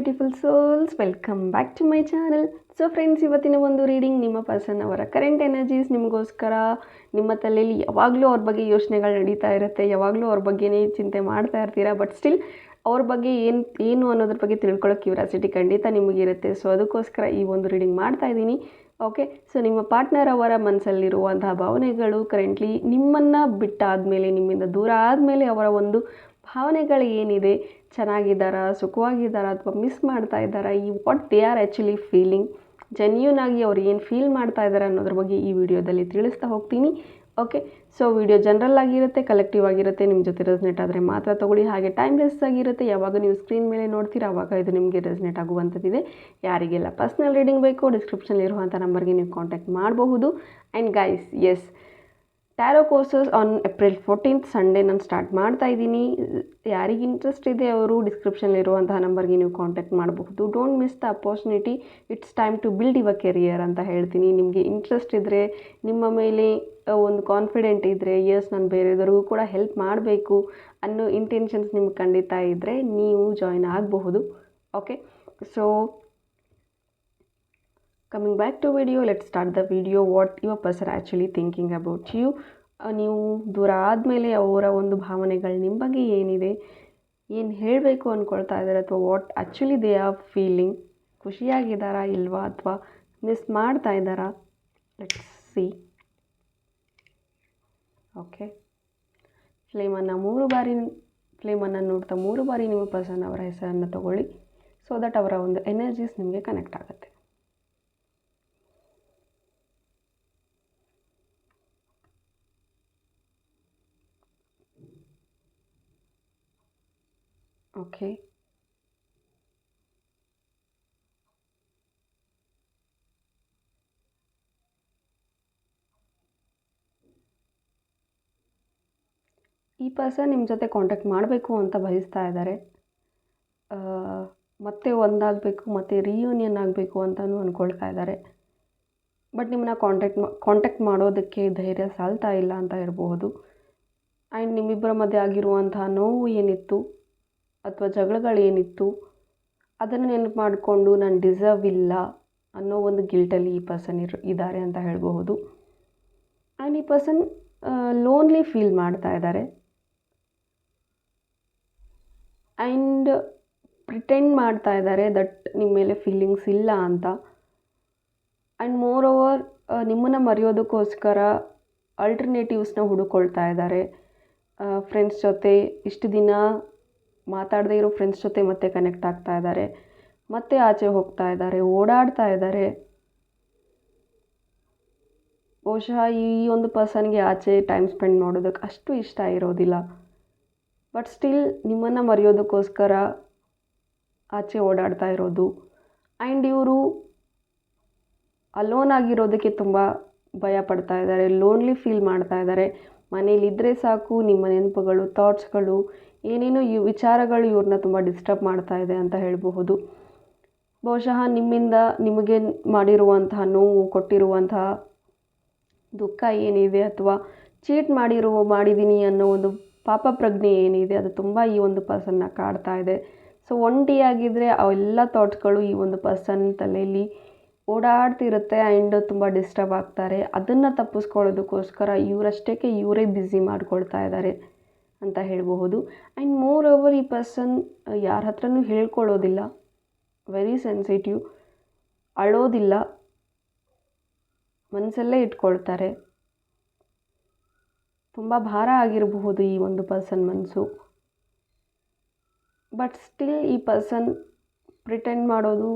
Beautiful souls, welcome back to my channel. So friends, ಇವತ್ತಿನ ಒಂದು reading ನಿಮ್ಮ person ಅವರ ಕರೆಂಟ್ ಎನರ್ಜೀಸ್ ನಿಮಗೋಸ್ಕರ. ನಿಮ್ಮ ತಲೆಯಲ್ಲಿ ಯಾವಾಗಲೂ ಅವ್ರ ಬಗ್ಗೆ ಯೋಚನೆಗಳು ನಡೀತಾ ಇರುತ್ತೆ, ಯಾವಾಗಲೂ ಅವ್ರ ಬಗ್ಗೆನೇ ಚಿಂತೆ ಮಾಡ್ತಾ ಇರ್ತೀರಾ. ಬಟ್ ಸ್ಟಿಲ್ ಅವ್ರ ಬಗ್ಗೆ ಏನು ಅನ್ನೋದ್ರ ಬಗ್ಗೆ ತಿಳ್ಕೊಳ್ಳೋ ಕ್ಯೂರಿಯಾಸಿಟಿ ಖಂಡಿತ ನಿಮಗಿರುತ್ತೆ. ಸೊ ಅದಕ್ಕೋಸ್ಕರ ಈ ಒಂದು ರೀಡಿಂಗ್ ಮಾಡ್ತಾ ಇದ್ದೀನಿ. ಓಕೆ, ಸೊ ನಿಮ್ಮ ಪಾರ್ಟ್ನರ್ ಅವರ ಮನಸ್ಸಲ್ಲಿರುವಂತಹ ಭಾವನೆಗಳು ಕರೆಂಟ್ಲಿ ನಿಮ್ಮನ್ನು ಬಿಟ್ಟಾದಮೇಲೆ, ನಿಮ್ಮಿಂದ ದೂರ ಆದಮೇಲೆ ಅವರ ಒಂದು ಭಾವನೆಗಳು ಏನಿದೆ, ಚೆನ್ನಾಗಿದ್ದಾರಾ, ಸುಖವಾಗಿದ್ದಾರಾ, ಅಥವಾ ಮಿಸ್ ಮಾಡ್ತಾ ಇದ್ದಾರಾ, ಈ what they are actually feeling, genuine ಆಗಿ ಅವ್ರು ಏನು ಫೀಲ್ ಮಾಡ್ತಾ ಇದ್ದಾರೆ ಅನ್ನೋದ್ರ ಬಗ್ಗೆ ಈ ವಿಡಿಯೋದಲ್ಲಿ ತಿಳಿಸ್ತಾ ಹೋಗ್ತೀನಿ. ಓಕೆ, ಸೊ ವಿಡಿಯೋ ಜನರಲ್ ಆಗಿರುತ್ತೆ, ಕಲೆಕ್ಟಿವ್ ಆಗಿರುತ್ತೆ, ನಿಮ್ಮ ಜೊತೆ ರೆಸ್ನೇಟ್ ಆದರೆ ಮಾತ್ರ ತೊಗೊಳ್ಳಿ. ಹಾಗೆ ಟೈಮ್ಲೆಸ್ ಆಗಿರುತ್ತೆ. ಯಾವಾಗ ನೀವು ಸ್ಕ್ರೀನ್ ಮೇಲೆ ನೋಡ್ತೀರಾ ಆವಾಗ ಇದು ನಿಮಗೆ ರೆಸ್ನೇಟ್ ಆಗುವಂಥದ್ದಿದೆ. ಯಾರಿಗೆಲ್ಲ ಪರ್ಸ್ನಲ್ ರೀಡಿಂಗ್ ಬೇಕೋ ಡಿಸ್ಕ್ರಿಪ್ಷನ್ಲಿರುವಂಥ ನಂಬರ್ಗೆ ನೀವು ಕಾಂಟ್ಯಾಕ್ಟ್ ಮಾಡಬಹುದು. And guys, yes, tarot courses on April 14th Sunday ನಾನು ಸ್ಟಾರ್ಟ್ ಮಾಡ್ತಾ ಇದ್ದೀನಿ. ಯಾರಿಗೆ ಇಂಟ್ರೆಸ್ಟ್ ಇದೆ ಅವರು ಡಿಸ್ಕ್ರಿಪ್ಷನ್ಲಿರುವಂತಹ ನಂಬರ್ಗೆ ನೀವು ಕಾಂಟ್ಯಾಕ್ಟ್ ಮಾಡಬಹುದು. Don't miss the opportunity, it's time to build your career ಅಂತ ಹೇಳ್ತೀನಿ. ನಿಮಗೆ ಇಂಟ್ರೆಸ್ಟ್ ಇದ್ದರೆ, ನಿಮ್ಮ ಮೇಲೆ ಒಂದು ಕಾನ್ಫಿಡೆಂಟ್ ಇದ್ದರೆ, ಎಸ್ ನಾನು ಬೇರೆದವ್ರಿಗೂ ಕೂಡ ಹೆಲ್ಪ್ ಮಾಡಬೇಕು ಅನ್ನೋ ಇಂಟೆನ್ಷನ್ಸ್ ನಿಮ್ಗೆ ಖಂಡಿತ ಇದ್ದರೆ ನೀವು ಜಾಯ್ನ್ ಆಗಬಹುದು. Okay, so coming back to video, let's start the video. What your person actually thinking about you. ನೀವು ದೂರ ಆದಮೇಲೆ ಅವರ ಒಂದು ಭಾವನೆಗಳು ನಿಮ್ಮ ಬಗ್ಗೆ ಏನಿದೆ, ಏನು ಹೇಳಬೇಕು ಅಂದ್ಕೊಳ್ತಾ ಇದ್ದಾರೆ, ಅಥವಾ what actually they are feeling, ಖುಷಿಯಾಗಿದ್ದಾರಾ ಇಲ್ವಾ, ಅಥವಾ ಮಿಸ್ ಮಾಡ್ತಾ ಇದ್ದಾರಾ, ಲೆಟ್ಸ್ ಸಿ. ಓಕೆ, ಫ್ಲೇಮನ್ನು ನೋಡ್ತಾ 3 ಬಾರಿ ನಿಮ್ಮ ಪರ್ಸನ್ ಅವರ ಹೆಸರನ್ನು ತಗೊಳ್ಳಿ. ಸೊ ದಟ್ ಅವರ ಒಂದು ಎನರ್ಜೀಸ್ ನಿಮಗೆ ಕನೆಕ್ಟ್ ಆಗುತ್ತೆ. ಓಕೆ, ಈ ಪರ್ಸನ್ ನಿಮ್ಮ ಜೊತೆ ಕಾಂಟ್ಯಾಕ್ಟ್ ಮಾಡಬೇಕು ಅಂತ ಬಯಸ್ತಾ ಇದ್ದಾರೆ. ಮತ್ತೆ ಒಂದಾಗಬೇಕು, ಮತ್ತೆ ರಿಯೂನಿಯನ್ ಆಗಬೇಕು ಅಂತಲೂ ಅಂದ್ಕೊಳ್ತಾ ಇದ್ದಾರೆ. ಬಟ್ ನಿಮ್ಮನ್ನ ಕಾಂಟ್ಯಾಕ್ಟ್ ಮಾಡೋದಕ್ಕೆ ಧೈರ್ಯ ಸಾಲ್ತಾ ಇಲ್ಲ ಅಂತ ಇರಬಹುದು. ಆ್ಯಂಡ್ ನಿಮ್ಮಿಬ್ಬರ ಮಧ್ಯೆ ಆಗಿರುವಂತಹ ನೋವು ಏನಿತ್ತು ಅಥವಾ ಜಗಳಗಳೇನಿತ್ತು ಅದನ್ನು ನೆನಪು ಮಾಡಿಕೊಂಡು ನಾನು ಡಿಸರ್ವ್ ಇಲ್ಲ ಅನ್ನೋ ಒಂದು ಗಿಲ್ಟಲ್ಲಿ ಈ ಪರ್ಸನ್ ಇದ್ದಾರೆ ಅಂತ ಹೇಳಬಹುದು. ಆ್ಯಂಡ್ ಈ ಪರ್ಸನ್ ಲೋನ್ಲಿ ಫೀಲ್ ಮಾಡ್ತಾ ಇದ್ದಾರೆ. ಆ್ಯಂಡ್ ಪ್ರಿಟೆಂಡ್ ಮಾಡ್ತಾ ಇದ್ದಾರೆ ದಟ್ ನಿಮ್ಮ ಮೇಲೆ ಫೀಲಿಂಗ್ಸ್ ಇಲ್ಲ ಅಂತ. ಆ್ಯಂಡ್ ಮೋರ್ ಓವರ್ ನಿಮ್ಮನ್ನು ಮರೆಯೋದಕ್ಕೋಸ್ಕರ ಆಲ್ಟರ್ನೇಟಿವ್ಸ್ನ ಹುಡುಕೊಳ್ತಾ ಇದ್ದಾರೆ. ಫ್ರೆಂಡ್ಸ್ ಜೊತೆ ಇಷ್ಟು ದಿನ ಮಾತಾಡದೇ ಇರೋ ಫ್ರೆಂಡ್ಸ್ ಜೊತೆ ಮತ್ತೆ ಕನೆಕ್ಟ್ ಆಗ್ತಾ ಇದ್ದಾರೆ, ಮತ್ತೆ ಆಚೆ ಹೋಗ್ತಾ ಇದ್ದಾರೆ, ಓಡಾಡ್ತಾ ಇದ್ದಾರೆ. ಬಹುಶಃ ಈ ಒಂದು ಪರ್ಸನ್ಗೆ ಆಚೆ ಟೈಮ್ ಸ್ಪೆಂಡ್ ಮಾಡೋದಕ್ಕೆ ಅಷ್ಟು ಇಷ್ಟ ಇರೋದಿಲ್ಲ. ಬಟ್ ಸ್ಟಿಲ್ ನಿಮ್ಮನ್ನು ಮರೆಯೋದಕ್ಕೋಸ್ಕರ ಆಚೆ ಓಡಾಡ್ತಾ ಇರೋದು. ಆ್ಯಂಡ್ ಇವರು ಅಲೋನ್ ಆಗಿರೋದಕ್ಕೆ ತುಂಬ ಭಯ ಪಡ್ತಾ ಇದ್ದಾರೆ, ಲೋನ್ಲಿ ಫೀಲ್ ಮಾಡ್ತಾ ಇದ್ದಾರೆ. ಮನೇಲಿದ್ದರೆ ಸಾಕು ನಿಮ್ಮ ನೆನಪುಗಳು, ಥಾಟ್ಸ್ಗಳು, ಏನೇನೋ ವಿಚಾರಗಳು ಇವ್ರನ್ನ ತುಂಬ ಡಿಸ್ಟರ್ಬ್ ಮಾಡ್ತಾ ಇದೆ ಅಂತ ಹೇಳಬಹುದು. ಬಹುಶಃ ನಿಮ್ಮಿಂದ ನಿಮಗೆ ಮಾಡಿರುವಂತಹ ನೋವು, ಕೊಟ್ಟಿರುವಂತಹ ದುಃಖ ಏನಿದೆ, ಅಥವಾ ಚೀಟ್ ಮಾಡಿದ್ದೀನಿ ಅನ್ನೋ ಒಂದು ಪಾಪ ಪ್ರಜ್ಞೆ ಏನಿದೆ, ಅದು ತುಂಬ ಈ ಒಂದು ಪರ್ಸನ್ನ ಕಾಡ್ತಾ ಇದೆ. ಸೊ ಒಂಟಿಯಾಗಿದ್ದರೆ ಅವೆಲ್ಲ ಥಾಟ್ಸ್ಗಳು ಈ ಒಂದು ಪರ್ಸನ್ ತಲೆಯಲ್ಲಿ ಓಡಾಡ್ತಿರುತ್ತೆ. ಆ್ಯಂಡ್ ತುಂಬ ಡಿಸ್ಟರ್ಬ್ ಆಗ್ತಾರೆ. ಅದನ್ನು ತಪ್ಪಿಸ್ಕೊಳ್ಳೋದಕ್ಕೋಸ್ಕರ ಇವರೇ ಬ್ಯುಸಿ ಮಾಡ್ಕೊಳ್ತಾ ಇದ್ದಾರೆ ಅಂತ ಹೇಳಬಹುದು. ಆ್ಯಂಡ್ ಮೋರ್ ಓವರ್ ಈ ಪರ್ಸನ್ ಯಾರ ಹತ್ರನೂ ಹೇಳ್ಕೊಳ್ಳೋದಿಲ್ಲ, ವೆರಿ ಸೆನ್ಸಿಟಿವ್, ಅಳೋದಿಲ್ಲ, ಮನಸ್ಸಲ್ಲೇ ಇಟ್ಕೊಳ್ತಾರೆ. ತುಂಬ ಭಾರ ಆಗಿರಬಹುದು ಈ ಒಂದು ಪರ್ಸನ್ ಮನಸ್ಸು. ಬಟ್ ಸ್ಟಿಲ್ ಈ ಪರ್ಸನ್ ಪ್ರಿಟೆಂಡ್ ಮಾಡೋದು,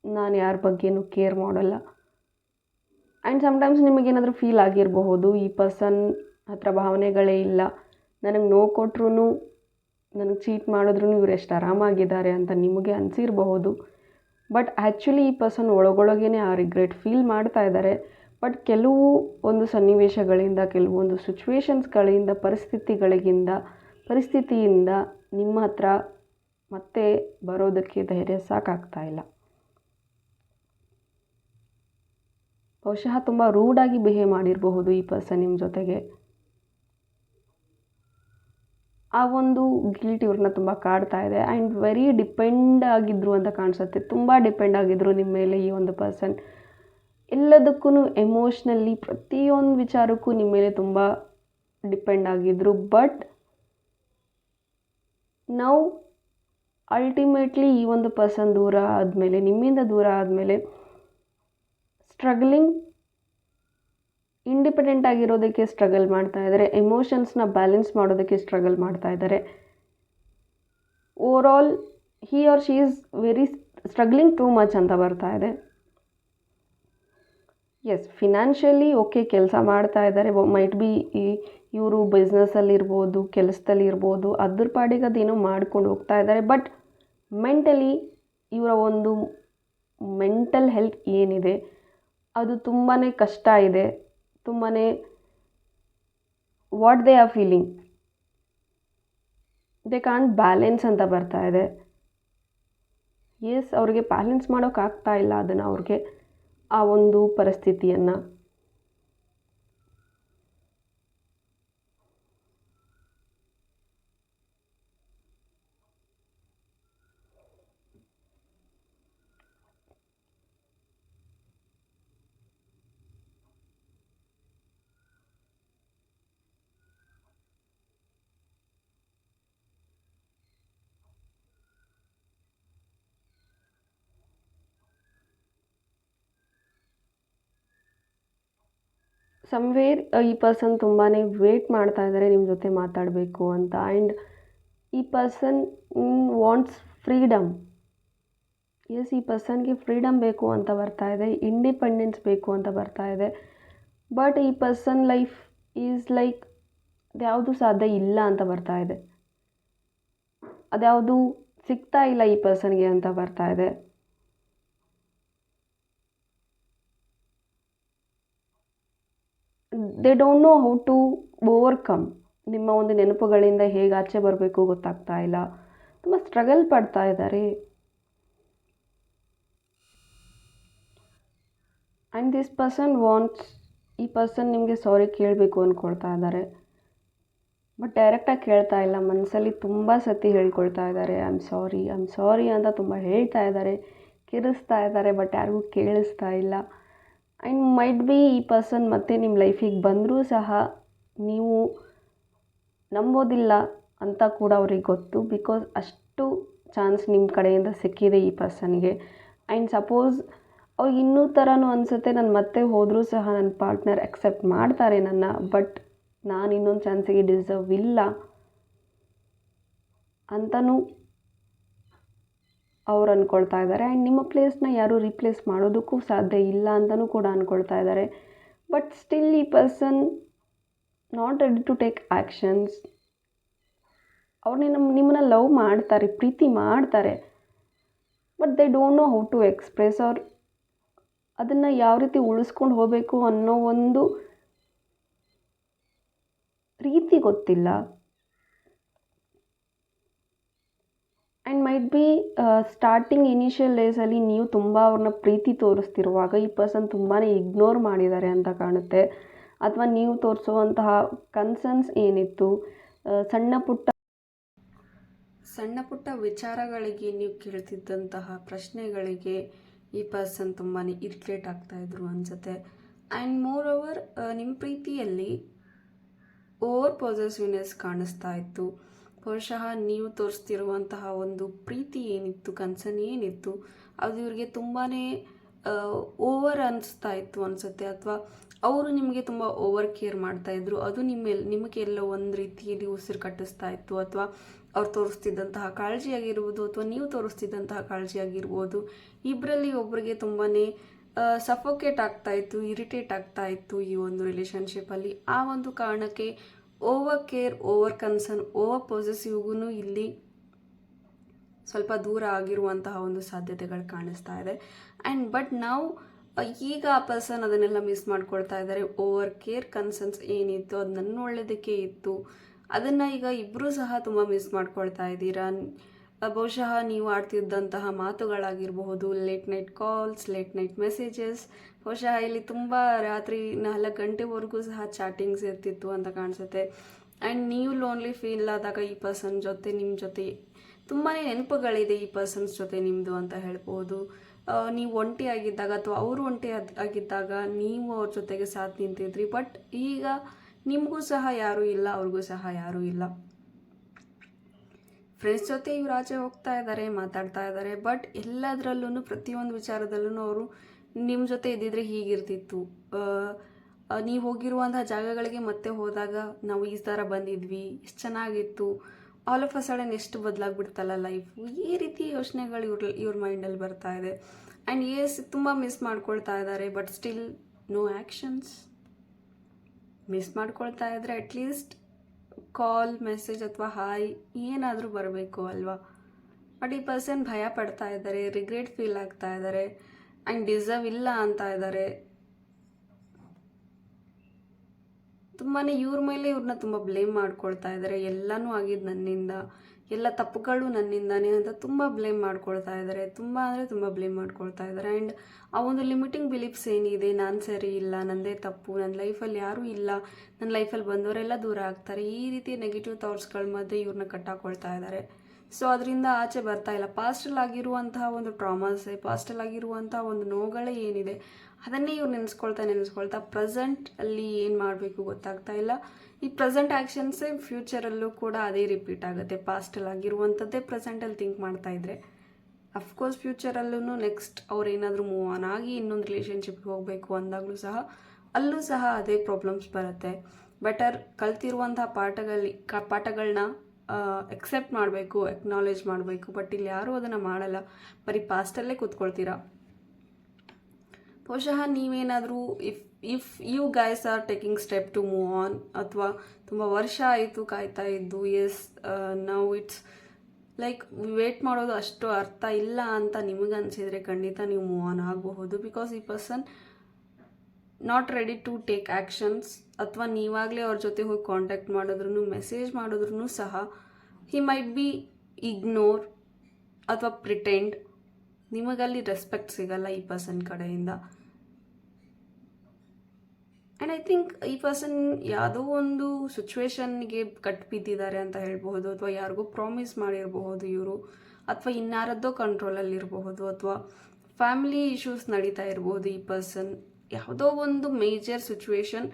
ನಾನು ಯಾರ ಬಗ್ಗೆನೂ ಕೇರ್ ಮಾಡಲ್ಲ. ಆ್ಯಂಡ್ ಸಮ್ಟೈಮ್ಸ್ ನಿಮಗೇನಾದರೂ ಫೀಲ್ ಆಗಿರಬಹುದು, ಈ ಪರ್ಸನ್ ಹತ್ರ ಭಾವನೆಗಳೇ ಇಲ್ಲ, ನನಗೆ ನೋವು ಕೊಟ್ಟರು, ನನಗೆ ಚೀಟ್ ಮಾಡಿದ್ರು ಇವ್ರು ಎಷ್ಟು ಆರಾಮಾಗಿದ್ದಾರೆ ಅಂತ ನಿಮಗೆ ಅನಿಸಿರಬಹುದು. ಬಟ್ ಆ್ಯಕ್ಚುಲಿ ಈ ಪರ್ಸನ್ ಒಳಗೊಳಗೇ ಆ ರಿಗ್ರೆಟ್ ಫೀಲ್ ಮಾಡ್ತಾ ಇದ್ದಾರೆ. ಬಟ್ ಕೆಲವು ಒಂದು ಸನ್ನಿವೇಶಗಳಿಂದ, ಕೆಲವೊಂದು ಸಿಚುವೇಶನ್ಸ್ಗಳಿಂದ, ಪರಿಸ್ಥಿತಿಯಿಂದ ನಿಮ್ಮ ಹತ್ರ ಮತ್ತೆ ಬರೋದಕ್ಕೆ ಧೈರ್ಯ ಸಾಕಾಗ್ತಾ ಇಲ್ಲ. ಬಹುಶಃ ತುಂಬ ರೂಡಾಗಿ ಬಿಹೇವ್ ಮಾಡಿರಬಹುದು ಈ ಪರ್ಸನ್ ನಿಮ್ಮ ಜೊತೆಗೆ. ಆ ಒಂದು ಗಿಲ್ಟ್ ಇವ್ರನ್ನ ತುಂಬ ಕಾಡ್ತಾ ಇದೆ. ಆ್ಯಂಡ್ ವೆರಿ ಡಿಪೆಂಡ್ ಆಗಿದ್ರು ಅಂತ ಕಾಣಿಸುತ್ತೆ. ತುಂಬ ಡಿಪೆಂಡ್ ಆಗಿದ್ರು ನಿಮ್ಮ ಮೇಲೆ ಈ ಒಂದು ಪರ್ಸನ್. ಎಲ್ಲದಕ್ಕೂ ಎಮೋಷ್ನಲಿ ಪ್ರತಿಯೊಂದು ವಿಚಾರಕ್ಕೂ ನಿಮ್ಮ ಮೇಲೆ ತುಂಬ ಡಿಪೆಂಡ್ ಆಗಿದ್ರು. ಬಟ್ ನಾವು ಅಲ್ಟಿಮೇಟ್ಲಿ ಈ ಒಂದು ಪರ್ಸನ್ ದೂರ ಆದಮೇಲೆ, ನಿಮ್ಮಿಂದ ದೂರ ಆದಮೇಲೆ ಸ್ಟ್ರಗ್ಲಿಂಗ್, ಇಂಡಿಪೆಂಡೆಂಟ್ ಆಗಿರೋದಕ್ಕೆ ಸ್ಟ್ರಗಲ್ ಮಾಡ್ತಾ ಇದ್ದಾರೆ, ಎಮೋಷನ್ಸ್ನ ಬ್ಯಾಲೆನ್ಸ್ ಮಾಡೋದಕ್ಕೆ ಸ್ಟ್ರಗಲ್ ಮಾಡ್ತಾ ಇದ್ದಾರೆ. Overall he or she is very struggling too much ಅಂತ ಬರ್ತಾ ಇದೆ. ಎಸ್, ಫಿನಾನ್ಷಿಯಲಿ ಓಕೆ, ಕೆಲಸ ಮಾಡ್ತಾ ಇದ್ದಾರೆ. ಮೈಟ್ ಬಿ ಇವರು ಬಿಸ್ನೆಸ್ಸಲ್ಲಿರ್ಬೋದು, ಕೆಲಸದಲ್ಲಿರ್ಬೋದು, ಅದ್ರ ಪಾಡಿಗೆ ಅದೇನೋ ಮಾಡ್ಕೊಂಡು ಹೋಗ್ತಾ ಇದ್ದಾರೆ. ಬಟ್ ಮೆಂಟಲಿ ಇವರ ಒಂದು ಮೆಂಟಲ್ ಹೆಲ್ತ್ ಏನಿದೆ ಅದು ತುಂಬಾ ಕಷ್ಟ ಇದೆ. ತುಂಬಾ what they are feeling, they can't balance ಅಂತ ಬರ್ತಾ ಇದೆ. ಎಸ್, ಅವ್ರಿಗೆ ಬ್ಯಾಲೆನ್ಸ್ ಮಾಡೋಕ್ಕಾಗ್ತಾ ಇಲ್ಲ ಅದನ್ನು, ಅವ್ರಿಗೆ ಆ ಒಂದು ಪರಿಸ್ಥಿತಿಯನ್ನು. ಸಮ್ವೇರ್ ಈ ಪರ್ಸನ್ ತುಂಬಾ ವೇಟ್ ಮಾಡ್ತಾ ಇದ್ದಾರೆ ನಿಮ್ಮ ಜೊತೆ ಮಾತಾಡಬೇಕು ಅಂತ. ಆ್ಯಂಡ್ ಈ ಪರ್ಸನ್ ವಾಂಟ್ಸ್ ಫ್ರೀಡಮ್. ಎಸ್, ಈ ಪರ್ಸನ್ಗೆ ಫ್ರೀಡಮ್ ಬೇಕು ಅಂತ ಬರ್ತಾ ಇದೆ, ಇಂಡಿಪೆಂಡೆನ್ಸ್ ಬೇಕು ಅಂತ ಬರ್ತಾ ಇದೆ. ಬಟ್ ಈ ಪರ್ಸನ್ ಲೈಫ್ ಈಸ್ ಲೈಕ್ ಅದ್ಯಾವುದು ಸಾಧ್ಯ ಇಲ್ಲ ಅಂತ ಬರ್ತಾ ಇದೆ. ಅದ್ಯಾವುದು ಸಿಗ್ತಾ ಇಲ್ಲ ಈ ಪರ್ಸನ್ಗೆ ಅಂತ ಬರ್ತಾ ಇದೆ. They don't know how to overcome. ನಿಮ್ಮ ಒಂದು ನೆನಪುಗಳಿಂದ ಹೇಗೆ ಆಚೆ ಬರಬೇಕು ಗೊತ್ತಾಗ್ತಾ ಇಲ್ಲ. ತುಂಬ ಸ್ಟ್ರಗಲ್ ಪಡ್ತಾ ಇದ್ದಾರೆ. ಆ್ಯಂಡ್ ದಿಸ್ ಪರ್ಸನ್ ವಾಂಟ್ಸ್, ಈ ಪರ್ಸನ್ ನಿಮಗೆ ಸಾರಿ ಕೇಳಬೇಕು ಅಂದ್ಕೊಳ್ತಾ ಇದ್ದಾರೆ. ಬಟ್ ಡೈರೆಕ್ಟಾಗಿ ಕೇಳ್ತಾ ಇಲ್ಲ, ಮನಸ್ಸಲ್ಲಿ ತುಂಬ ಸತಿ ಹೇಳ್ಕೊಳ್ತಾ ಇದ್ದಾರೆ ಐ ಆಮ್ ಸಾರಿ ಅಂತ ತುಂಬ ಹೇಳ್ತಾ ಇದ್ದಾರೆ, ಕಿರಿಸ್ತಾ ಇದ್ದಾರೆ. ಬಟ್ ಯಾರಿಗೂ ಕೇಳಿಸ್ತಾ ಇಲ್ಲ. ಆ್ಯಂಡ್ ಮೈಟ್ ಬಿ ಈ ಪರ್ಸನ್ ಮತ್ತೆ ನಿಮ್ಮ ಲೈಫಿಗೆ ಬಂದರೂ ಸಹ ನೀವು ನಂಬೋದಿಲ್ಲ ಅಂತ ಕೂಡ ಅವ್ರಿಗೆ ಗೊತ್ತು. ಬಿಕಾಸ್ ಅಷ್ಟು ಚಾನ್ಸ್ ನಿಮ್ಮ ಕಡೆಯಿಂದ ಸಿಕ್ಕಿದೆ ಈ ಪರ್ಸನ್ಗೆ. ಆ್ಯಂಡ್ ಸಪೋಸ್ ಅವ್ರಿಗೆ ಇನ್ನೂ ಥರನೂ ಅನಿಸುತ್ತೆ, ನಾನು ಮತ್ತೆ ಹೋದರೂ ಸಹ ನನ್ನ ಪಾರ್ಟ್ನರ್ ಅಕ್ಸೆಪ್ಟ್ ಮಾಡ್ತಾರೆ ನನ್ನ, ಬಟ್ ನಾನು ಇನ್ನೊಂದು ಚಾನ್ಸಿಗೆ ಡಿಸರ್ವ್ ಇಲ್ಲ ಅಂತಲೂ ಅವ್ರು ಅಂದ್ಕೊಳ್ತಾ ಇದ್ದಾರೆ. ಆ್ಯಂಡ್ ನಿಮ್ಮ ಪ್ಲೇಸ್ನ ಯಾರೂ ರೀಪ್ಲೇಸ್ ಮಾಡೋದಕ್ಕೂ ಸಾಧ್ಯ ಇಲ್ಲ ಅಂತಲೂ ಕೂಡ ಅಂದ್ಕೊಳ್ತಾ ಇದ್ದಾರೆ. ಬಟ್ ಸ್ಟಿಲ್ ಈ person not ready to take actions. ಅವ್ರು ನಿಮ್ಮನ್ನು ಲವ್ ಮಾಡ್ತಾರೆ, ಪ್ರೀತಿ ಮಾಡ್ತಾರೆ. But they don't know how to express. ಅವ್ರು ಅದನ್ನು ಯಾವ ರೀತಿ ಉಳಿಸ್ಕೊಂಡು ಹೋಗಬೇಕು ಅನ್ನೋ ಒಂದು ರೀತಿ ಗೊತ್ತಿಲ್ಲ. And might be starting initial ಡೇಸಲ್ಲಿ ನೀವು ತುಂಬ ಅವ್ರನ್ನ ಪ್ರೀತಿ ತೋರಿಸ್ತಿರುವಾಗ ಈ ಪರ್ಸನ್ ತುಂಬಾ ಇಗ್ನೋರ್ ಮಾಡಿದ್ದಾರೆ ಅಂತ ಕಾಣುತ್ತೆ. ಅಥವಾ ನೀವು ತೋರಿಸುವಂತಹ ಕನ್ಸರ್ನ್ಸ್ ಏನಿತ್ತು, ಸಣ್ಣ ಪುಟ್ಟ ವಿಚಾರಗಳಿಗೆ ನೀವು ಕೇಳ್ತಿದ್ದಂತಹ ಪ್ರಶ್ನೆಗಳಿಗೆ ಈ ಪರ್ಸನ್ ತುಂಬಾ ಇರಿಟೇಟ್ ಆಗ್ತಾಯಿದ್ರು ಅನಿಸುತ್ತೆ. ಆ್ಯಂಡ್ ಮೋರ್ ಓವರ್ ನಿಮ್ಮ ಪ್ರೀತಿಯಲ್ಲಿ ಓವರ್ ಪೊಸೆಸಿವ್ನೆಸ್ ಕಾಣಿಸ್ತಾ ಇತ್ತು. ಬಹುಶಃ ನೀವು ತೋರಿಸ್ತಿರುವಂತಹ ಒಂದು ಪ್ರೀತಿ ಏನಿತ್ತು, ಕನ್ಸರ್ನ್ ಏನಿತ್ತು, ಅದು ಇವ್ರಿಗೆ ತುಂಬಾ ಓವರ್ ಅನಿಸ್ತಾ ಇತ್ತು ಅನಿಸುತ್ತೆ. ಅಥವಾ ಅವರು ನಿಮಗೆ ತುಂಬ ಓವರ್ ಕೇರ್ ಮಾಡ್ತಾಯಿದ್ರು. ಅದು ನಿಮಗೆ ಎಲ್ಲೋ ಒಂದು ರೀತಿಯಲ್ಲಿ ಉಸಿರು ಕಟ್ಟಿಸ್ತಾ ಇತ್ತು. ಅಥವಾ ಅವ್ರು ತೋರಿಸ್ತಿದ್ದಂತಹ ಕಾಳಜಿಯಾಗಿರ್ಬೋದು, ಅಥವಾ ನೀವು ತೋರಿಸ್ತಿದ್ದಂತಹ ಕಾಳಜಿಯಾಗಿರ್ಬೋದು, ಇಬ್ಬರಲ್ಲಿ ಒಬ್ಬರಿಗೆ ತುಂಬಾ ಸಫೋಕೇಟ್ ಆಗ್ತಾಯಿತ್ತು, ಇರಿಟೇಟ್ ಆಗ್ತಾಯಿತ್ತು ಈ ಒಂದು ರಿಲೇಷನ್ಶಿಪ್ಪಲ್ಲಿ. ಆ ಒಂದು ಕಾರಣಕ್ಕೆ over care, over concern, over ಪೊಸೆಸಿವ್ಗೂ ಇಲ್ಲಿ ಸ್ವಲ್ಪ ದೂರ ಆಗಿರುವಂತಹ ಒಂದು ಸಾಧ್ಯತೆಗಳು ಕಾಣಿಸ್ತಾ ಇದೆ. ಆ್ಯಂಡ್ ಬಟ್ ನಾವು ಈಗ ಆ ಪರ್ಸನ್ ಅದನ್ನೆಲ್ಲ ಮಿಸ್ ಮಾಡ್ಕೊಳ್ತಾ ಇದ್ದಾರೆ. ಓವರ್ ಕೇರ್, ಕನ್ಸರ್ನ್ಸ್ ಏನಿತ್ತು ಅದು ನನ್ನ ಒಳ್ಳೆಯದಕ್ಕೆ ಇತ್ತು, ಅದನ್ನು ಈಗ ಇಬ್ಬರೂ ಸಹ ತುಂಬ ಮಿಸ್ ಮಾಡ್ಕೊಳ್ತಾ ಇದ್ದೀರಾ. ಬಹುಶಃ ನೀವು ಆಡ್ತಿದ್ದಂತಹ ಮಾತುಗಳಾಗಿರಬಹುದು, late night calls, late night messages, ಬಹುಶಃ ಇಲ್ಲಿ ತುಂಬ ರಾತ್ರಿ 4 ಗಂಟೆವರೆಗೂ ಸಹ ಚಾಟಿಂಗ್ಸ್ ಇರ್ತಿತ್ತು ಅಂತ ಕಾಣಿಸುತ್ತೆ. ಆ್ಯಂಡ್ ನೀವು ಲೋನ್ಲಿ ಫೀಲ್ ಆದಾಗ ಈ ಪರ್ಸನ್ ಜೊತೆ ನಿಮ್ಮ ಜೊತೆ ತುಂಬಾ ನೆನಪುಗಳಿದೆ ಈ ಪರ್ಸನ್ಸ್ ಜೊತೆ ನಿಮ್ಮದು ಅಂತ ಹೇಳ್ಬೋದು. ನೀವು ಒಂಟಿ ಆಗಿದ್ದಾಗ ಅಥವಾ ಅವರು ಒಂಟಿ ಆಗಿದ್ದಾಗ ನೀವು ಅವ್ರ ಜೊತೆಗೆ ಸಾಥ್ ನಿಂತಿದ್ರಿ. ಬಟ್ ಈಗ ನಿಮಗೂ ಸಹ ಯಾರೂ ಇಲ್ಲ, ಅವ್ರಿಗೂ ಸಹ ಯಾರೂ ಇಲ್ಲ. ಫ್ರೆಂಡ್ಸ್ ಜೊತೆ ಇವ್ರು ಆಚೆ ಹೋಗ್ತಾ ಇದ್ದಾರೆ, ಮಾತಾಡ್ತಾ ಇದ್ದಾರೆ. ಬಟ್ ಎಲ್ಲದರಲ್ಲೂ ಪ್ರತಿಯೊಂದು ವಿಚಾರದಲ್ಲೂ ಅವರು ನಿಮ್ಮ ಜೊತೆ ಇದ್ದಿದ್ರೆ ಹೀಗಿರ್ತಿತ್ತು, ನೀವು ಹೋಗಿರುವಂಥ ಜಾಗಗಳಿಗೆ ಮತ್ತೆ ಹೋದಾಗ ನಾವು ಈ ಥರ ಬಂದಿದ್ವಿ, ಎಷ್ಟು ಚೆನ್ನಾಗಿತ್ತು, ಆಲ್ ಆಫ್ ಅ ಸಡನ್ ಎಷ್ಟು ಬದಲಾಗ್ಬಿಡ್ತಲ್ಲ ಲೈಫು, ಈ ರೀತಿ ಯೋಚನೆಗಳು ಇವ್ರ ಮೈಂಡಲ್ಲಿ ಬರ್ತಾ ಇದೆ. ಆ್ಯಂಡ್ ತುಂಬ ಮಿಸ್ ಮಾಡ್ಕೊಳ್ತಾ ಇದ್ದಾರೆ. But still no actions. Miss ಮಾಡ್ಕೊಳ್ತಾ ಇದ್ದರೆ ಅಟ್ಲೀಸ್ಟ್ ಕಾಲ್, ಮೆಸೇಜ್ ಅಥವಾ ಹಾಯ್ ಏನಾದರೂ ಬರಬೇಕು ಅಲ್ವಾ. ಬಟ್ ಈ ಪರ್ಸನ್ ಭಯ ಪಡ್ತಾ ಇದ್ದಾರೆ, ರಿಗ್ರೆಟ್ ಫೀಲ್ ಆಗ್ತಾ ಇದ್ದಾರೆ ಆ್ಯಂಡ್ ಡಿಸರ್ವ್ ಇಲ್ಲ ಅಂತ ಇದ್ದಾರೆ. ತುಂಬಾ ಇವ್ರ ಮೇಲೆ ಇವ್ರನ್ನ ತುಂಬ ಬ್ಲೇಮ್ ಮಾಡ್ಕೊಳ್ತಾ ಇದ್ದಾರೆ. ಎಲ್ಲನೂ ಆಗಿದ್ದು ನನ್ನಿಂದ, ಎಲ್ಲ ತಪ್ಪುಗಳು ನನ್ನಿಂದಾನೇ ಅಂತ ತುಂಬ ಬ್ಲೇಮ್ ಮಾಡ್ಕೊಳ್ತಾ ಇದ್ದಾರೆ. ತುಂಬ ಅಂದರೆ ತುಂಬ ಬ್ಲೇಮ್ ಮಾಡ್ಕೊಳ್ತಾ ಇದ್ದಾರೆ. ಆ್ಯಂಡ್ ಆ ಒಂದು ಲಿಮಿಟಿಂಗ್ ಬಿಲೀಫ್ಸ್ ಏನಿದೆ, ನಾನು ಸರಿ ಇಲ್ಲ, ನನ್ನದೇ ತಪ್ಪು, ನನ್ನ ಲೈಫಲ್ಲಿ ಯಾರೂ ಇಲ್ಲ, ನನ್ನ ಲೈಫಲ್ಲಿ ಬಂದವರೆಲ್ಲ ದೂರ ಆಗ್ತಾರೆ, ಈ ರೀತಿ ನೆಗೆಟಿವ್ ಥಾಟ್ಸ್ಗಳ ಮಧ್ಯೆ ಇವ್ರನ್ನ ಕಟ್ಟಾಕೊಳ್ತಾ ಇದ್ದಾರೆ. ಸೊ ಅದರಿಂದ ಆಚೆ ಬರ್ತಾ ಇಲ್ಲ. ಪಾಸ್ಟಲ್ಲಿ ಆಗಿರುವಂತಹ ಒಂದು ಟ್ರಾಮಾಸೆ, ಪಾಸ್ಟಲ್ಲಿ ಆಗಿರುವಂತಹ ಒಂದು ನೋವುಗಳೇ ಏನಿದೆ ಅದನ್ನೇ ಇವ್ರು ನೆನೆಸ್ಕೊಳ್ತಾ ಪ್ರೆಸೆಂಟ್ ಅಲ್ಲಿ ಏನು ಮಾಡಬೇಕು ಗೊತ್ತಾಗ್ತಾ ಇಲ್ಲ. ಈ ಪ್ರೆಸೆಂಟ್ ಆ್ಯಕ್ಷನ್ಸೇ ಫ್ಯೂಚರಲ್ಲೂ ಕೂಡ ಅದೇ ರಿಪೀಟ್ ಆಗುತ್ತೆ. ಪಾಸ್ಟಲ್ಲಿ ಆಗಿರುವಂಥದ್ದೇ ಪ್ರೆಸೆಂಟಲ್ಲಿ ಥಿಂಕ್ ಮಾಡ್ತಾ ಇದ್ರೆ ಅಫ್ಕೋರ್ಸ್ ಫ್ಯೂಚರಲ್ಲೂ ನೆಕ್ಸ್ಟ್ ಅವ್ರು ಏನಾದರೂ ಮೂವ್ ಆನ್ ಆಗಿ ಇನ್ನೊಂದು ರಿಲೇಷನ್ಶಿಪ್ಗೆ ಹೋಗಬೇಕು ಅಂದಾಗಲೂ ಸಹ ಅಲ್ಲೂ ಸಹ ಅದೇ ಪ್ರಾಬ್ಲಮ್ಸ್ ಬರುತ್ತೆ. ಬೆಟರ್ ಕಲ್ತಿರುವಂಥ ಪಾಠಗಳನ್ನ ಎಕ್ಸೆಪ್ಟ್ ಮಾಡಬೇಕು, ಎಕ್ನಾಲೇಜ್ ಮಾಡಬೇಕು. ಬಟ್ ಇಲ್ಲಿ ಯಾರೂ ಅದನ್ನು ಮಾಡಲ್ಲ, ಬರೀ ಪಾಸ್ಟಲ್ಲೇ ಕೂತ್ಕೊಳ್ತೀರಾ. ಬಹುಶಃ ನೀವೇನಾದರೂ if you guys are taking step to move on, ಅಥವಾ ತುಂಬ ವರ್ಷ ಆಯಿತು ಕಾಯ್ತಾ ಇದ್ದು, ನಾವು ಇಟ್ಸ್ ಲೈಕ್ ವೇಟ್ ಮಾಡೋದು ಅಷ್ಟು ಅರ್ಥ ಇಲ್ಲ ಅಂತ ನಿಮಗನ್ಸಿದ್ರೆ ಖಂಡಿತ ನೀವು ಮೂವ್ ಆನ್ ಆಗಬಹುದು. ಬಿಕಾಸ್ ಈ person not ready to take actions. ಅಥವಾ ನೀವಾಗಲೇ ಅವ್ರ ಜೊತೆ ಹೋಗಿ ಕಾಂಟ್ಯಾಕ್ಟ್ ಮಾಡಿದ್ರು, ಮೆಸೇಜ್ ಮಾಡಿದ್ರು ಸಹ ಹಿ ಮೈಟ್ ಬಿ ಇಗ್ನೋರ್ ಅಥವಾ ಪ್ರಿಟೆಂಡ್. ನಿಮಗಲ್ಲಿ ರೆಸ್ಪೆಕ್ಟ್ ಸಿಗಲ್ಲ ಈ ಪರ್ಸನ್ ಕಡೆಯಿಂದ. ಆ್ಯಂಡ್ ಐ ಥಿಂಕ್ ಈ ಪರ್ಸನ್ ಯಾವುದೋ ಒಂದು ಸಿಚುವೇಶನ್ಗೆ ಕಟ್ಬಿದ್ದಿದ್ದಾರೆ ಅಂತ ಹೇಳ್ಬಹುದು, ಅಥವಾ ಯಾರಿಗೂ ಪ್ರಾಮಿಸ್ ಮಾಡಿರಬಹುದು ಇವರು, ಅಥವಾ ಇನ್ಯಾರದ್ದೋ ಕಂಟ್ರೋಲಲ್ಲಿರಬಹುದು, ಅಥವಾ ಫ್ಯಾಮಿಲಿ ಇಶ್ಯೂಸ್ ನಡೀತಾ ಇರಬಹುದು. ಈ ಪರ್ಸನ್ ಯಾವುದೋ ಒಂದು ಮೇಜರ್ ಸಿಚುವೇಶನ್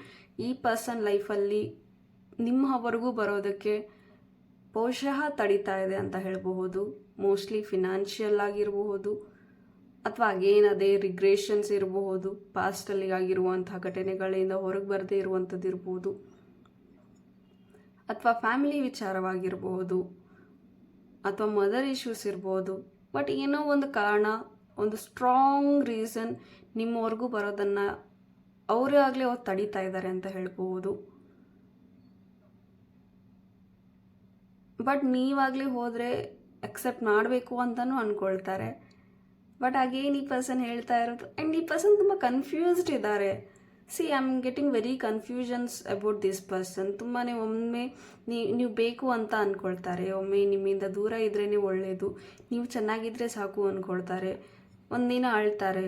ಈ ಪರ್ಸನ್ ಲೈಫಲ್ಲಿ ನಿಮ್ಮವರೆಗೂ ಬರೋದಕ್ಕೆ ಬಹುಶಃ ತಡೀತಾ ಇದೆ ಅಂತ ಹೇಳಬಹುದು. ಮೋಸ್ಟ್ಲಿ ಫಿನಾನ್ಷಿಯಲ್ ಆಗಿರಬಹುದು, ಅಥವಾ ಅಗೇನ್ ಅದೇ ರಿಗ್ರೆಷನ್ಸ್ ಇರಬಹುದು, ಪಾಸ್ಟಲ್ಲಿ ಆಗಿರುವಂತಹ ಘಟನೆಗಳಿಂದ ಹೊರಗೆ ಬರದೇ ಇರುವಂಥದ್ದು ಇರ್ಬೋದು, ಅಥವಾ ಫ್ಯಾಮಿಲಿ ವಿಚಾರವಾಗಿರ್ಬೋದು, ಅಥವಾ ಮದರ್ ಇಶ್ಯೂಸ್ ಇರ್ಬೋದು. ಬಟ್ ಏನೋ ಒಂದು ಕಾರಣ, ಒಂದು ಸ್ಟ್ರಾಂಗ್ ರೀಸನ್ ನಿಮ್ಮವರೆಗೂ ಬರೋದನ್ನು ಅವರೇ ಆಗಲೇ ಅವ್ರು ತಡೀತಾ ಇದ್ದಾರೆ ಅಂತ ಹೇಳ್ಬೋದು. ಬಟ್ ನೀವಾಗಲೇ ಹೋದರೆ ಅಕ್ಸೆಪ್ಟ್ ಮಾಡಬೇಕು ಅಂತಲೂ ಅಂದ್ಕೊಳ್ತಾರೆ. ಬಟ್ ಅಗೇನ್ ಈ ಪರ್ಸನ್ ಹೇಳ್ತಾ ಇರೋದು, ಆ್ಯಂಡ್ ಈ ಪರ್ಸನ್ ತುಂಬ ಕನ್ಫ್ಯೂಸ್ಡ್ ಇದ್ದಾರೆ. C I am getting very confusions about this person. ತುಂಬಾ ಒಮ್ಮೆ ನೀವು ಬೇಕು ಅಂತ ಅಂದ್ಕೊಳ್ತಾರೆ, ಒಮ್ಮೆ ನಿಮ್ಮಿಂದ ದೂರ ಇದ್ರೇ ಒಳ್ಳೆಯದು, ನೀವು ಚೆನ್ನಾಗಿದ್ದರೆ ಸಾಕು ಅಂದ್ಕೊಳ್ತಾರೆ. ಒಂದಿನ ಅಳ್ತಾರೆ,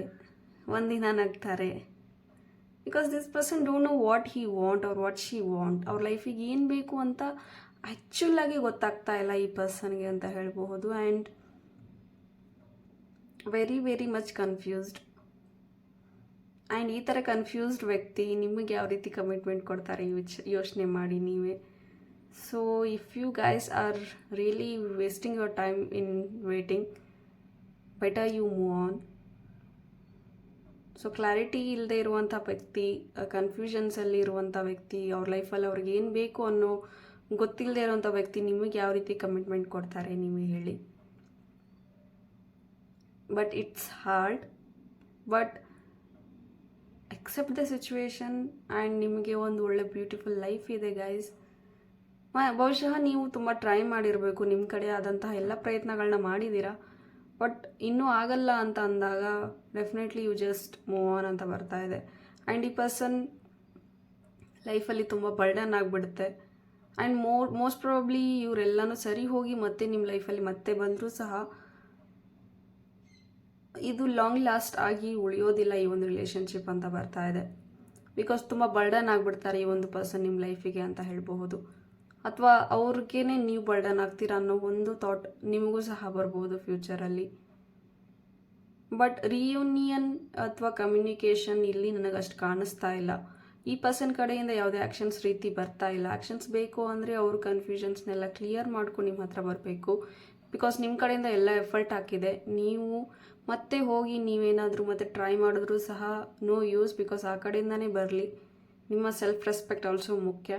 ಒಂದಿನ ನಗ್ತಾರೆ. Because this person don't know what he want or what she want. ಅವ್ರ ಲೈಫಿಗೆ ಏನು ಬೇಕು ಅಂತ ಆ್ಯಕ್ಚುಲಾಗಿ ಗೊತ್ತಾಗ್ತಾ ಇಲ್ಲ ಈ ಪರ್ಸನ್ಗೆ ಅಂತ ಹೇಳಬಹುದು. And very very much confused. And ಈ ಥರ ಕನ್ಫ್ಯೂಸ್ಡ್ ವ್ಯಕ್ತಿ ನಿಮಗೆ ಯಾವ ರೀತಿ ಕಮಿಟ್ಮೆಂಟ್ ಕೊಡ್ತಾರೆ ಯೋಚನೆ ಮಾಡಿ ನೀವೇ. So if you guys are really wasting your time in waiting, better you move on. So clarity ಇಲ್ಲದೆ ಇರುವಂಥ ವ್ಯಕ್ತಿ, ಕನ್ಫ್ಯೂಷನ್ಸಲ್ಲಿ ಇರುವಂಥ ವ್ಯಕ್ತಿ, ಅವ್ರ ಲೈಫಲ್ಲಿ ಅವ್ರಿಗೆ ಏನು ಬೇಕು ಅನ್ನೋ ಗೊತ್ತಿಲ್ಲದೆ ಇರೋವಂಥ ವ್ಯಕ್ತಿ ನಿಮಗೆ ಯಾವ ರೀತಿ ಕಮಿಟ್ಮೆಂಟ್ ಕೊಡ್ತಾರೆ ನೀವೇ ಹೇಳಿ. But it's hard, but accept the situation. And ನಿಮಗೆ ಒಂದು ಒಳ್ಳೆ ಬ್ಯೂಟಿಫುಲ್ ಲೈಫ್ ಇದೆ ಗೈಸ್. ಬಹುಶಃ ನೀವು ತುಂಬ ಟ್ರೈ ಮಾಡಿರಬೇಕು, ನಿಮ್ಮ ಕಡೆ ಆದಂತಹ ಎಲ್ಲ ಪ್ರಯತ್ನಗಳನ್ನ ಮಾಡಿದ್ದೀರಾ. ಬಟ್ ಇನ್ನೂ ಆಗಲ್ಲ ಅಂತ ಅಂದಾಗ definitely you just move on ಅಂತ ಬರ್ತಾ ಇದೆ. ಆ್ಯಂಡ್ ಈ ಪರ್ಸನ್ ಲೈಫಲ್ಲಿ ತುಂಬ ಬರ್ಡನ್ ಆಗಿಬಿಡುತ್ತೆ. ಆ್ಯಂಡ್ ಮೋಸ್ಟ್ ಪ್ರಾಬಬ್ಲಿ ಇವರೆಲ್ಲನೂ ಸರಿ ಹೋಗಿ ಮತ್ತೆ ನಿಮ್ಮ ಲೈಫಲ್ಲಿ ಮತ್ತೆ ಬಂದರೂ ಸಹ ಇದು ಲಾಂಗ್ ಲಾಸ್ಟ್ ಆಗಿ ಉಳಿಯೋದಿಲ್ಲ ಈ ಒಂದು ರಿಲೇಷನ್ಶಿಪ್ ಅಂತ ಬರ್ತಾ ಇದೆ. ಬಿಕಾಸ್ ತುಂಬ ಬರ್ಡನ್ ಆಗಿಬಿಡ್ತಾರೆ ಈ ಒಂದು ಪರ್ಸನ್ ನಿಮ್ಮ ಲೈಫಿಗೆ ಅಂತ ಹೇಳಬಹುದು. ಅಥವಾ ಅವ್ರಿಗೇನೆ ನೀವು ಬರ್ಡನ್ ಆಗ್ತೀರಾ ಅನ್ನೋ ಒಂದು ಥಾಟ್ ನಿಮಗೂ ಸಹ ಬರ್ಬೋದು ಫ್ಯೂಚರಲ್ಲಿ. ಬಟ್ ರಿಯೂನಿಯನ್ ಅಥವಾ ಕಮ್ಯುನಿಕೇಷನ್ ಇಲ್ಲಿ ನನಗೆ ಅಷ್ಟು ಕಾಣಿಸ್ತಾ ಇಲ್ಲ. ಈ ಪರ್ಸನ್ ಕಡೆಯಿಂದ ಯಾವುದೇ ಆ್ಯಕ್ಷನ್ಸ್ ರೀತಿ ಬರ್ತಾ ಇಲ್ಲ. ಆ್ಯಕ್ಷನ್ಸ್ ಬೇಕು ಅಂದರೆ ಅವರು ಕನ್ಫ್ಯೂಷನ್ಸ್ನೆಲ್ಲ ಕ್ಲಿಯರ್ ಮಾಡ್ಕೊಂಡು ನಿಮ್ಮ ಹತ್ರ ಬರಬೇಕು. ಬಿಕಾಸ್ ನಿಮ್ಮ ಕಡೆಯಿಂದ ಎಲ್ಲ ಎಫರ್ಟ್ ಹಾಕಿದೆ. ನೀವು ಮತ್ತೆ ಹೋಗಿ ನೀವೇನಾದರೂ ಮತ್ತೆ ಟ್ರೈ ಮಾಡಿದ್ರೂ ಸಹ ನೋ ಯೂಸ್, ಬಿಕಾಸ್ ಆ ಕಡೆಯಿಂದನೇ ಬರಲಿ. ನಿಮ್ಮ ಸೆಲ್ಫ್ ರೆಸ್ಪೆಕ್ಟ್ ಆಲ್ಸೋ ಮುಖ್ಯ.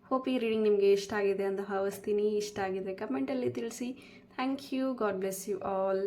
ಹೋಪ್ ಈ ರೀಡಿಂಗ್ ನಿಮಗೆ ಇಷ್ಟ ಆಗಿದೆ ಅಂತ ಭಾವಿಸ್ತೀನಿ. ಇಷ್ಟ ಆಗಿದೆ ಕಮೆಂಟಲ್ಲಿ ತಿಳಿಸಿ. Thank you. God bless you all.